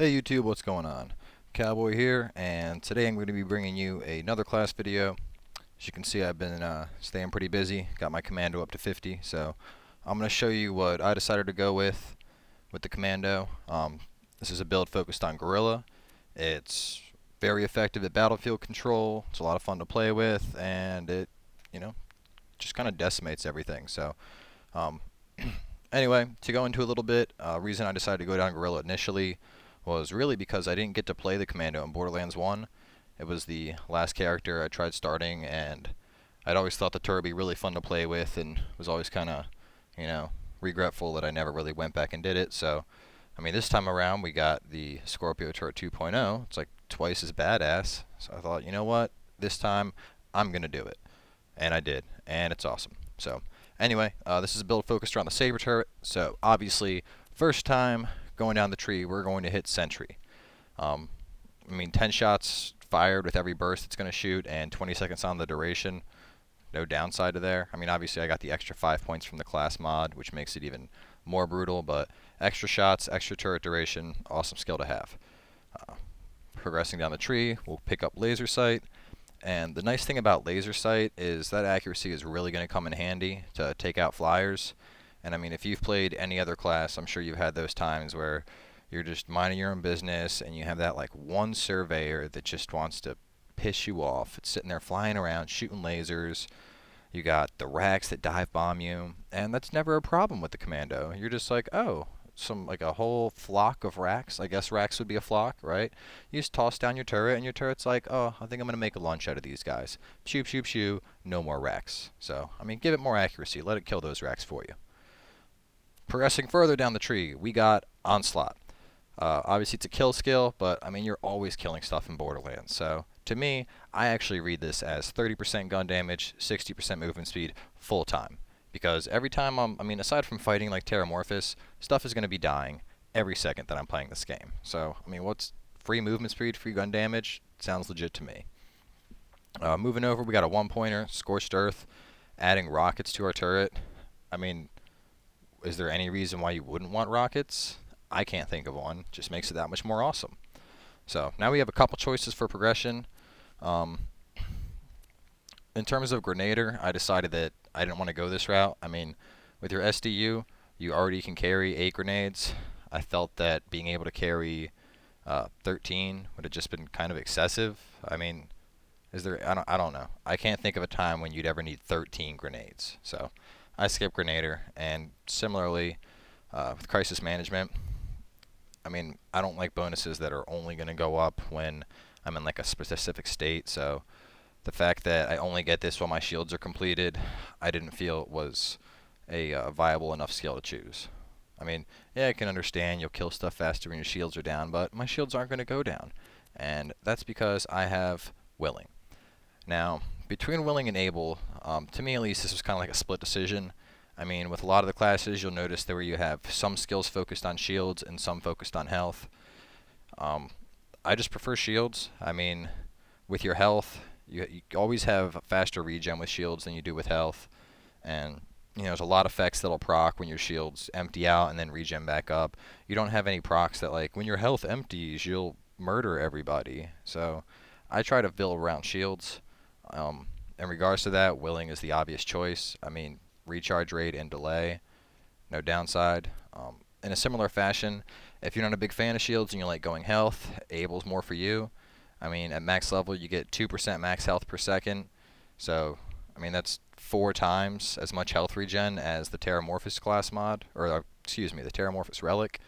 Hey YouTube, what's going on? Cowboy here, and today I'm going to be bringing you another class video. As you can see, I've been staying pretty busy, got my commando up to 50, so I'm going to show you what I decided to go with the commando. This is a build focused on Guerrilla. It's very effective at battlefield control, it's a lot of fun to play with, and it, just kind of decimates everything. So, anyway, to go into a little bit, reason I decided to go down Guerrilla initially was really because I didn't get to play the commando in Borderlands 1. It was the last character I tried starting, and I'd always thought the turret would be really fun to play with, and was always kind of, regretful that I never really went back and did it. So, I mean, this time around we got the Scorpio turret 2.0. It's like twice as badass. So I thought, you know what? This time I'm gonna do it, and I did, and it's awesome. So, anyway, this is a build focused around the Sabre turret. So obviously, first time going down the tree, we're going to hit Sentry. I mean, 10 shots fired with every burst it's going to shoot, and 20 seconds on the duration. No downside to there. I mean, obviously I got the extra 5 points from the class mod, which makes it even more brutal, but extra shots, extra turret duration, awesome skill to have. Progressing down the tree, we'll pick up laser sight. And the nice thing about laser sight is that accuracy is really going to come in handy to take out flyers. And I mean, if you've played any other class, I'm sure you've had those times where you're just minding your own business and you have that like one surveyor that just wants to piss you off. It's sitting there flying around, shooting lasers. You got the racks that dive bomb you, and that's never a problem with the commando. You're just like, oh, like a whole flock of racks. I guess racks would be a flock, right? You just toss down your turret, and your turret's like, oh, I think I'm gonna make a lunch out of these guys. Shoo, shoo, shoo. No more racks. So, I mean, give it more accuracy. Let it kill those racks for you. Progressing further down the tree, we got Onslaught. Obviously, it's a kill skill, but I mean, you're always killing stuff in Borderlands. So, to me, I actually read this as 30% gun damage, 60% movement speed, full time. Because every time aside from fighting like Terramorphous, stuff is going to be dying every second that I'm playing this game. So, I mean, what's free movement speed, free gun damage? Sounds legit to me. Moving over, we got a one-pointer, Scorched Earth, adding rockets to our turret. I mean, is there any reason why you wouldn't want rockets? I can't think of one. Just makes it that much more awesome. So now we have a couple choices for progression. In terms of Grenader, I decided that I didn't want to go this route. I mean, with your SDU, you already can carry 8 grenades. I felt that being able to carry 13 would have just been kind of excessive. I mean, is there? I don't know. I can't think of a time when you'd ever need 13 grenades. So I skipped Grenader, and similarly with Crisis Management, I mean, I don't like bonuses that are only going to go up when I'm in like a specific state, so the fact that I only get this while my shields are completed, I didn't feel was a viable enough skill to choose. I mean, yeah, I can understand you'll kill stuff faster when your shields are down, but my shields aren't going to go down, and that's because I have Willing. Now, between Willing and Able, to me at least, this was kind of like a split decision. I mean, with a lot of the classes, you'll notice that where you have some skills focused on shields and some focused on health. I just prefer shields. I mean, with your health, you always have faster regen with shields than you do with health. And, there's a lot of effects that'll proc when your shields empty out and then regen back up. You don't have any procs that, like, when your health empties, you'll murder everybody. So I try to build around shields. In regards to that, Willing is the obvious choice. I mean, recharge rate and delay, no downside. In a similar fashion, if you're not a big fan of shields and you like going health, Able's more for you. I mean, at max level, you get 2% max health per second. So, I mean, that's 4 times as much health regen as the Terramorphous class mod, or excuse me, the Terramorphous Relic.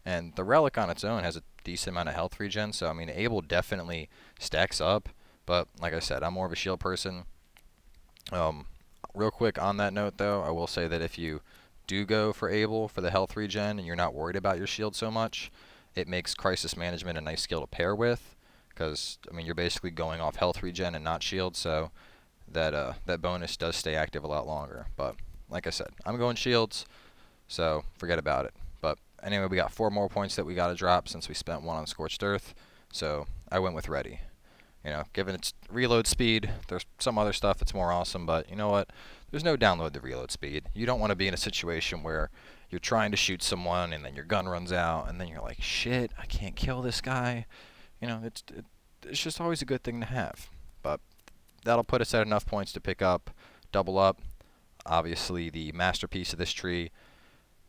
And the Relic on its own has a decent amount of health regen, so I mean, Able definitely stacks up. But like I said, I'm more of a shield person. Real quick on that note, though, I will say that if you do go for Able for the health regen and you're not worried about your shield so much, it makes Crisis Management a nice skill to pair with, because I mean, you're basically going off health regen and not shield, so that bonus does stay active a lot longer. But like I said, I'm going shields, so forget about it. But anyway, we got 4 more points that we got to drop since we spent 1 on Scorched Earth, so I went with Ready. Given its reload speed, there's some other stuff that's more awesome, but you know what? there's no download the reload speed. You don't want to be in a situation where you're trying to shoot someone and then your gun runs out and then you're like, shit, I can't kill this guy. You know, it's just always a good thing to have. But that'll put us at enough points to pick up, double up, obviously the masterpiece of this tree.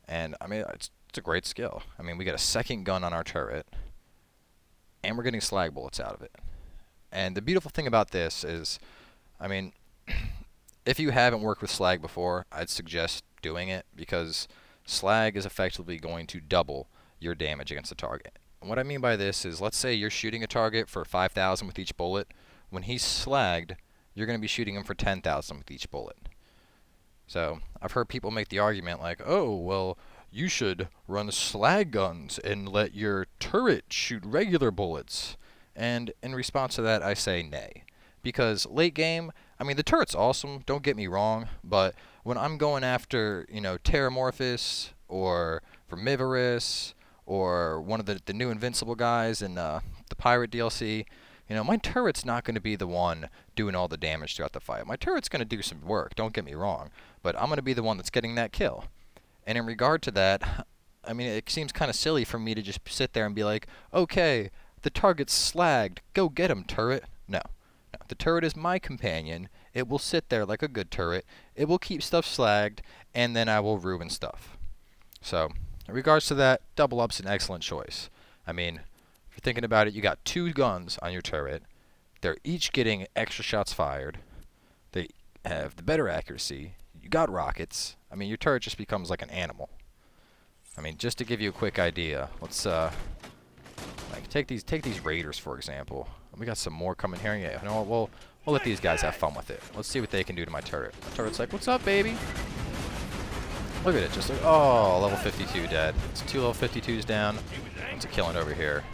And I mean, it's a great skill. I mean, we get a second gun on our turret, and we're getting slag bullets out of it. And the beautiful thing about this is, I mean, if you haven't worked with slag before, I'd suggest doing it, because slag is effectively going to double your damage against the target. And what I mean by this is, let's say you're shooting a target for 5,000 with each bullet. When he's slagged, you're going to be shooting him for 10,000 with each bullet. So I've heard people make the argument like, oh, well, you should run slag guns and let your turret shoot regular bullets. And in response to that, I say nay. Because late game, I mean, the turret's awesome, don't get me wrong, but when I'm going after, you know, Terramorphous or Vermivorous or one of the new Invincible guys in the Pirate DLC, you know, my turret's not going to be the one doing all the damage throughout the fight. My turret's going to do some work, don't get me wrong, but I'm going to be the one that's getting that kill. And in regard to that, I mean, it seems kind of silly for me to just sit there and be like, okay, the target's slagged, go get him, turret. No. No, the turret is my companion. It will sit there like a good turret. It will keep stuff slagged, and then I will ruin stuff. So, in regards to that, double up's an excellent choice. I mean, if you're thinking about it, you got 2 guns on your turret. They're each getting extra shots fired. They have the better accuracy. You got rockets. I mean, your turret just becomes like an animal. I mean, just to give you a quick idea, let's like take these raiders for example. We got some more coming here. Yeah, you know what? We'll let these guys have fun with it. Let's see what they can do to my turret. My turret's like, what's up, baby? Look at it, just like, oh, level 52 dead. It's 2 level 52s down. It's a killing over here.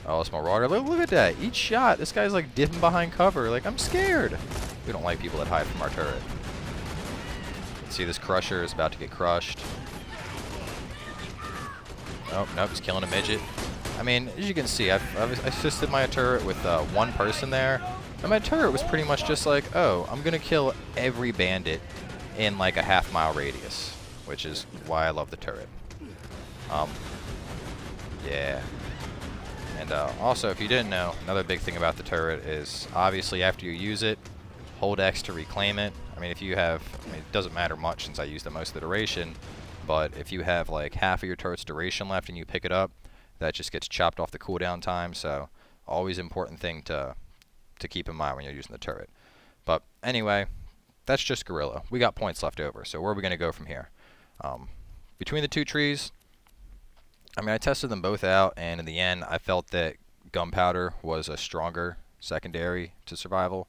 Oh, it's Marauder. Look at that. Each shot, this guy's like dipping behind cover. Like, I'm scared. We don't like people that hide from our turret. See, this Crusher is about to get crushed. Oh, nope, he's killing a midget. I mean, as you can see, I've assisted my turret with 1 person there. And my turret was pretty much just like, oh, I'm going to kill every bandit in like a half-mile radius, which is why I love the turret. Yeah. And also, if you didn't know, another big thing about the turret is obviously after you use it, hold X to reclaim it. I mean, if you have, I mean, it doesn't matter much since I used it most of the duration, but if you have like half of your turret's duration left and you pick it up, that just gets chopped off the cooldown time. So always important thing to keep in mind when you're using the turret. But anyway, that's just Guerrilla. We got points left over, so where are we going to go from here? Between the 2 trees, I mean, I tested them both out, and in the end, I felt that Gunpowder was a stronger secondary to survival.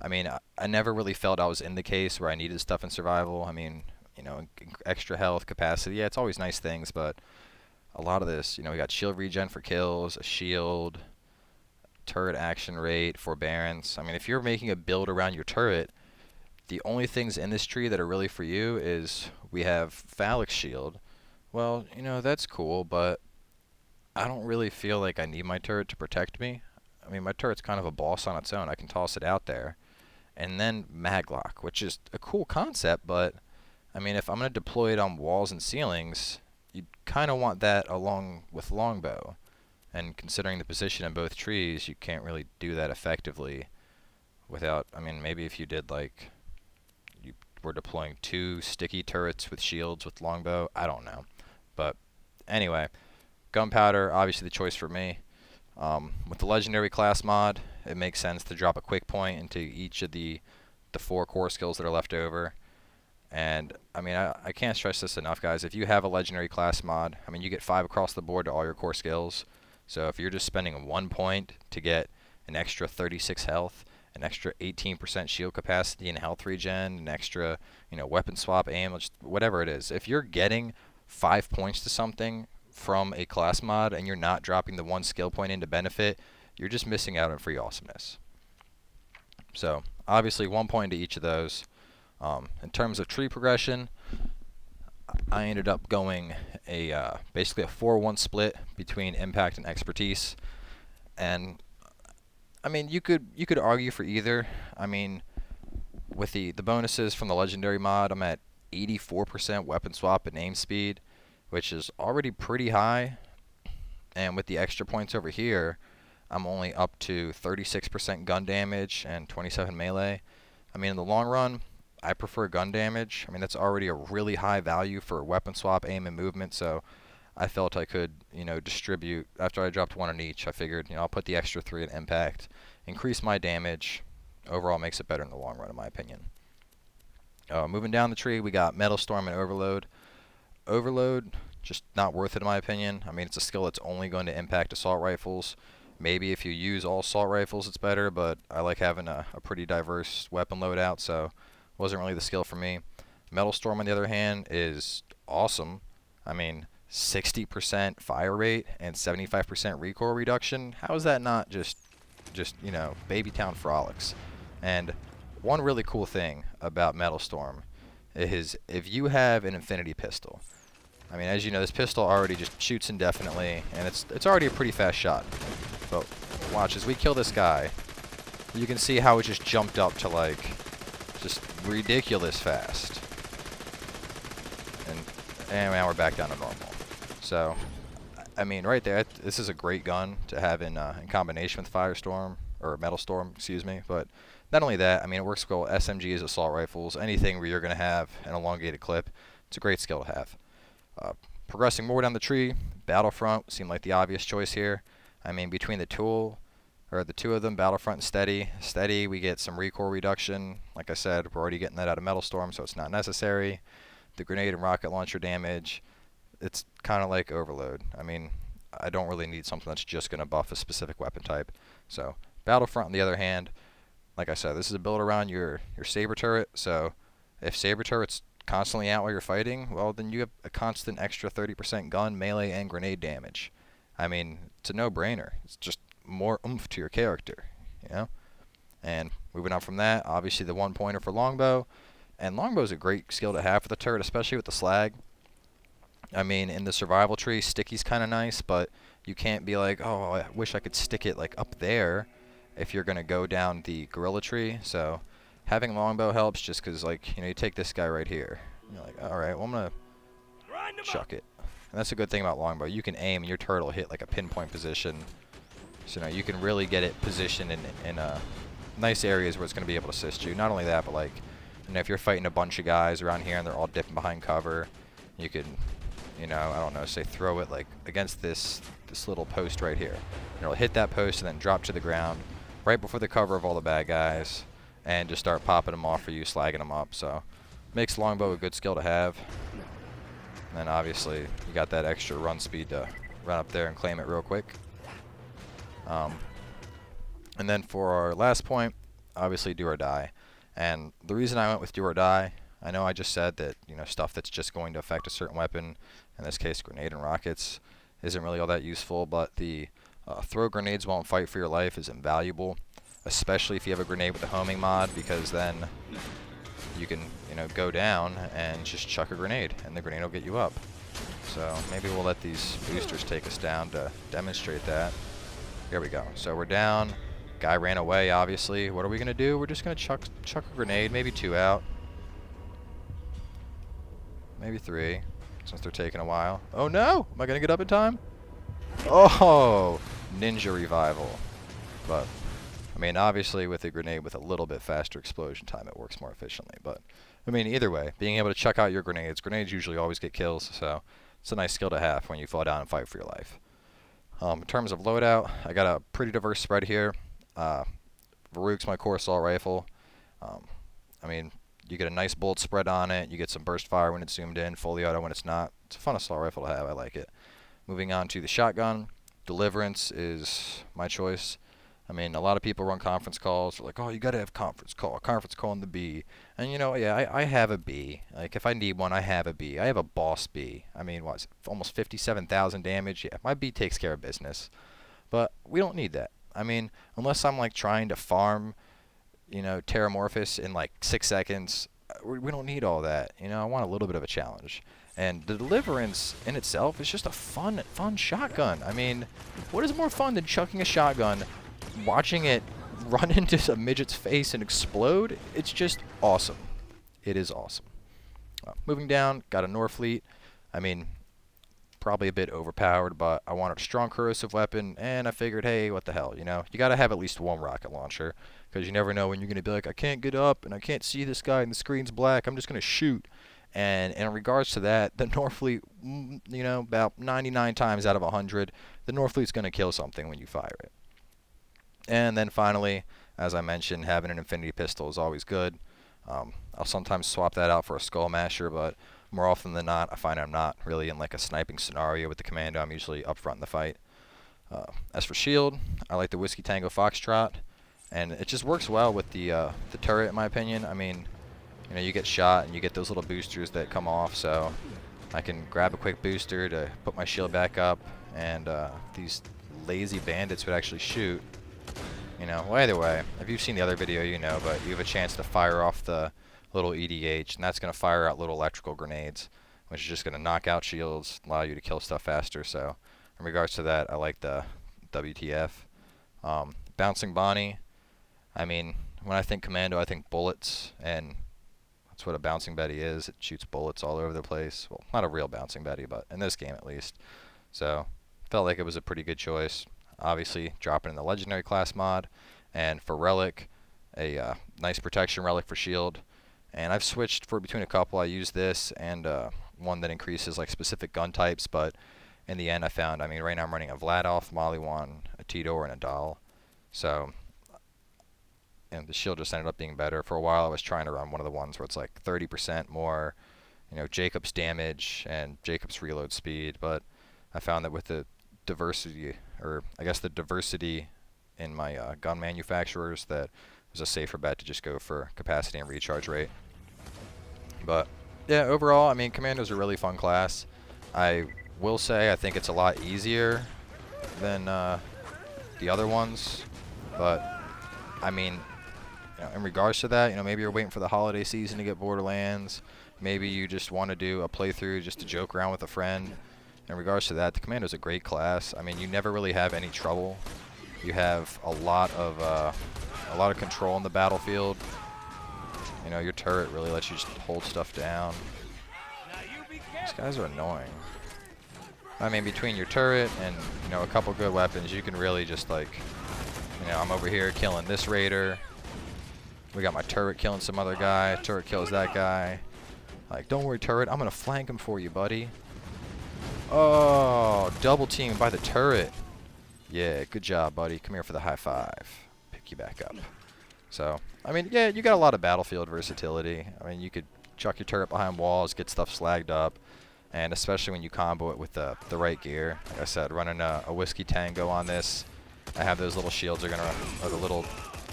I mean, I never really felt I was in the case where I needed stuff in survival. I mean, you know, extra health, capacity, yeah, it's always nice things, but a lot of this, you know, we got shield regen for kills, a shield, turret action rate, forbearance. I mean, if you're making a build around your turret, the only things in this tree that are really for you is we have Phalanx shield. Well, you know, that's cool, but I don't really feel like I need my turret to protect me. I mean, my turret's kind of a boss on its own. I can toss it out there. And then Maglock, which is a cool concept, but I mean, if I'm going to deploy it on walls and ceilings, you kind of want that along with Longbow. And considering the position in both trees, you can't really do that effectively without, I mean, maybe if you did like, you were deploying 2 sticky turrets with shields with Longbow, I don't know. But anyway, Gunpowder, obviously the choice for me. With the Legendary class mod, it makes sense to drop a quick point into each of the 4 core skills that are left over. And, I mean, I can't stress this enough, guys. If you have a Legendary class mod, I mean, you get 5 across the board to all your core skills. So if you're just spending 1 point to get an extra 36 health, an extra 18% shield capacity and health regen, an extra, you know, weapon swap, aim, whatever it is. If you're getting 5 points to something from a class mod and you're not dropping the 1 skill point in to benefit, you're just missing out on free awesomeness. So, obviously 1 point to each of those. In terms of tree progression, I ended up going basically a 4-1 split between impact and expertise. And I mean, you could argue for either. I mean, with the bonuses from the legendary mod, I'm at 84% weapon swap and aim speed, which is already pretty high. And with the extra points over here, I'm only up to 36% gun damage and 27 melee. I mean, in the long run, I prefer gun damage. I mean, that's already a really high value for weapon swap, aim, and movement, so I felt I could, distribute. After I dropped one on each, I figured, I'll put the extra 3 in impact, increase my damage. Overall, makes it better in the long run, in my opinion. Moving down the tree, we got Metal Storm and Overload. Overload, just not worth it in my opinion. I mean, it's a skill that's only going to impact assault rifles. Maybe if you use all assault rifles, it's better, but I like having a pretty diverse weapon loadout, so wasn't really the skill for me. Metal Storm, on the other hand, is awesome. I mean, 60% fire rate and 75% recoil reduction. How is that not just baby town frolics? And one really cool thing about Metal Storm is if you have an infinity pistol. I mean, as you know, this pistol already just shoots indefinitely, and it's already a pretty fast shot. But watch, as we kill this guy, you can see how it just jumped up to, like, just ridiculous fast. And now we're back down to normal. So, I mean, right there, this is a great gun to have in combination with Firestorm, or Metal Storm, excuse me. But not only that, I mean, it works well with SMGs, assault rifles, anything where you're going to have an elongated clip. It's a great skill to have. Progressing more down the tree, Battlefront seemed like the obvious choice here. I mean, between the two of them, Battlefront and Steady. Steady, we get some recoil reduction. Like I said, we're already getting that out of Metal Storm, so it's not necessary. The grenade and rocket launcher damage, it's kind of like Overload. I mean, I don't really need something that's just going to buff a specific weapon type. So, Battlefront, on the other hand, like I said, this is a build around your Sabre turret. So, if Sabre turret's constantly out while you're fighting, well, then you have a constant extra 30% gun, melee, and grenade damage. I mean, it's a no-brainer. It's just more oomph to your character, And moving on from that, obviously the one-pointer for Longbow. And Longbow is a great skill to have for the turret, especially with the slag. I mean, in the survival tree, sticky's kind of nice, but you can't be like, oh, I wish I could stick it like up there if you're going to go down the Guerrilla Tree. So having Longbow helps just because, like, you take this guy right here. You're like, all right, well, I'm going to chuck it. And that's a good thing about Longbow. You can aim, and your turret will hit like a pinpoint position. So you can really get it positioned in nice areas where it's going to be able to assist you. Not only that, but like, if you're fighting a bunch of guys around here and they're all dipping behind cover, you can, I don't know, say throw it like against this little post right here. And it'll hit that post and then drop to the ground right before the cover of all the bad guys, and just start popping them off for you, slagging them up. So makes Longbow a good skill to have. And then obviously you got that extra run speed to run up there and claim it real quick. And then for our last point, obviously do or die. And the reason I went with do or die, I know I just said that, stuff that's just going to affect a certain weapon, in this case grenade and rockets, isn't really all that useful, but the throw grenades while in fight for your life is invaluable, especially if you have a grenade with the homing mod, because then you can, go down and just chuck a grenade, and the grenade will get you up. So maybe we'll let these boosters take us down to demonstrate that. Here we go. So we're down. Guy ran away, obviously. What are we going to do? We're just going to chuck a grenade, maybe 2 out. Maybe 3, since they're taking a while. Oh no! Am I going to get up in time? Oh! Ninja revival. But, I mean, obviously with a grenade with a little bit faster explosion time, it works more efficiently. But, I mean, either way, being able to chuck out your grenades usually always get kills, so it's a nice skill to have when you fall down and fight for your life. In terms of loadout, I got a pretty diverse spread here. Varuk's my core assault rifle. I mean, you get a nice bullet spread on it. You get some burst fire when it's zoomed in, fully auto when it's not. It's a fun assault rifle to have. I like it. Moving on to the shotgun. Deliverance is my choice. I mean, a lot of people run conference calls. They're like, oh, you got to have conference call in the B. And, yeah, I have a B. Like, if I need one, I have a B. I have a boss B. I mean, what, almost 57,000 damage? Yeah, my B takes care of business. But we don't need that. I mean, unless I'm, like, trying to farm, Terramorphous in, like, 6 seconds, we don't need all that. I want a little bit of a challenge. And the Deliverance in itself is just a fun shotgun. I mean, what is more fun than chucking a shotgun, watching it run into a midget's face and explode, it's just awesome. It is awesome. Moving down, got a Norfleet. I mean, probably a bit overpowered, but I wanted a strong corrosive weapon, and I figured, hey, what the hell, you know? You gotta have at least one rocket launcher, because you never know when you're gonna be like, I can't get up, and I can't see this guy, and the screen's black, I'm just gonna shoot. And in regards to that, the Norfleet, you know, about 99 times out of 100, the Norfleet's gonna kill something when you fire it. And then finally, as I mentioned, having an infinity pistol is always good. I'll sometimes swap that out for a skull masher, but more often than not, I find I'm not really in like a sniping scenario with the commando. I'm usually up front in the fight. As for shield, I like the Whiskey Tango Foxtrot, and it just works well with the turret, in my opinion. I mean, you know, you get shot and you get those little boosters that come off, so I can grab a quick booster to put my shield back up, and these lazy bandits would actually shoot. You know, well, either way, if you've seen the other video, you know, but you have a chance to fire off the little EDH, and that's going to fire out little electrical grenades, which is just going to knock out shields, allow you to kill stuff faster. So in regards to that, I like the WTF. Bouncing Bonnie, I mean, when I think commando, I think bullets, and that's what a bouncing Betty is. It shoots bullets all over the place. Well, not a real bouncing Betty, but in this game at least. So felt like it was a pretty good choice. Obviously, dropping in the legendary class mod, and for relic, a nice protection relic for shield. And I've switched for between a couple. I use this and one that increases like specific gun types, but in the end I found, I mean, right now I'm running a Vladoff, Maliwan, a Tidor, and a Dahl. So, and the shield just ended up being better. For a while I was trying to run one of the ones where it's like 30% more, you know, Jacob's damage and Jacob's reload speed, but I found that with the diversity, or I guess the diversity in my gun manufacturers, that it was a safer bet to just go for capacity and recharge rate. But yeah, overall, I mean, Commando's a really fun class. I will say I think it's a lot easier than the other ones, but I mean, you know, in regards to that, you know, maybe you're waiting for the holiday season to get Borderlands. Maybe you just want to do a playthrough just to joke around with a friend. In regards to that, the Commando's a great class. I mean, you never really have any trouble. You have a lot of control in the battlefield. You know, your turret really lets you just hold stuff down. These guys are annoying. I mean, between your turret and, you know, a couple good weapons, you can really just, like, you know, I'm over here killing this raider. We got my turret killing some other guy. Turret kills that guy. Like, don't worry, turret, I'm gonna flank him for you, buddy. Oh, double team by the turret. Yeah, good job, buddy. Come here for the high five. Pick you back up. So, I mean, yeah, you got a lot of battlefield versatility. I mean, you could chuck your turret behind walls, get stuff slagged up, and especially when you combo it with the right gear. Like I said, running a Whiskey Tango on this, I have those little shields are gonna run, or the little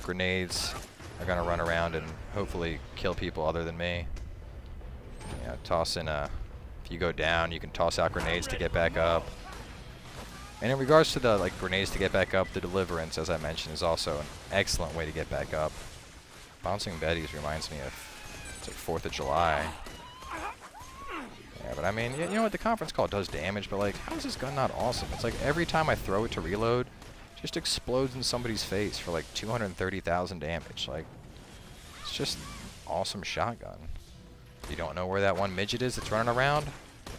grenades are gonna run around and hopefully kill people other than me. Yeah, toss in a. If you go down, you can toss out grenades to get back up. And in regards to the like grenades to get back up, the Deliverance, as I mentioned, is also an excellent way to get back up. Bouncing Betties reminds me of, it's like 4th of July. Yeah, but I mean, you know what, the conference call does damage, but like, how is this gun not awesome? It's like every time I throw it to reload, it just explodes in somebody's face for like 230,000 damage. Like, it's just an awesome shotgun. If you don't know where that one midget is that's running around,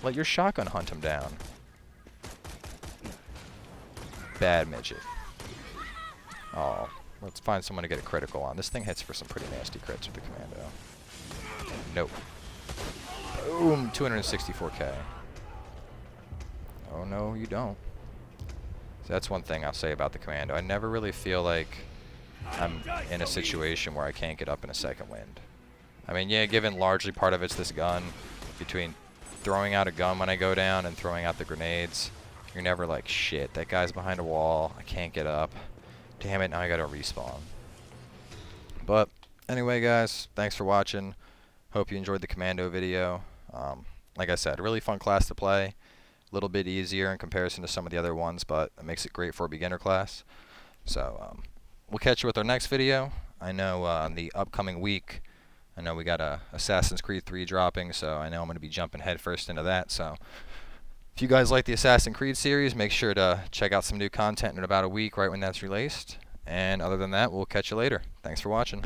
let your shotgun hunt him down. Bad midget. Oh, let's find someone to get a critical on. This thing hits for some pretty nasty crits with the commando. Nope. Boom, 264k. Oh no, you don't. So that's one thing I'll say about the commando. I never really feel like I'm in a situation where I can't get up in a second wind. I mean, yeah, given largely part of it's this gun, between throwing out a gun when I go down and throwing out the grenades, you're never like, shit, that guy's behind a wall, I can't get up. Damn it, now I gotta respawn. But, anyway guys, thanks for watching. Hope you enjoyed the commando video. Like I said, really fun class to play. A little bit easier in comparison to some of the other ones, but it makes it great for a beginner class. So, we'll catch you with our next video. I know in the upcoming week, I know we got Assassin's Creed 3 dropping, so I know I'm going to be jumping headfirst into that. So, if you guys like the Assassin's Creed series, make sure to check out some new content in about a week, right when that's released. And other than that, we'll catch you later. Thanks for watching.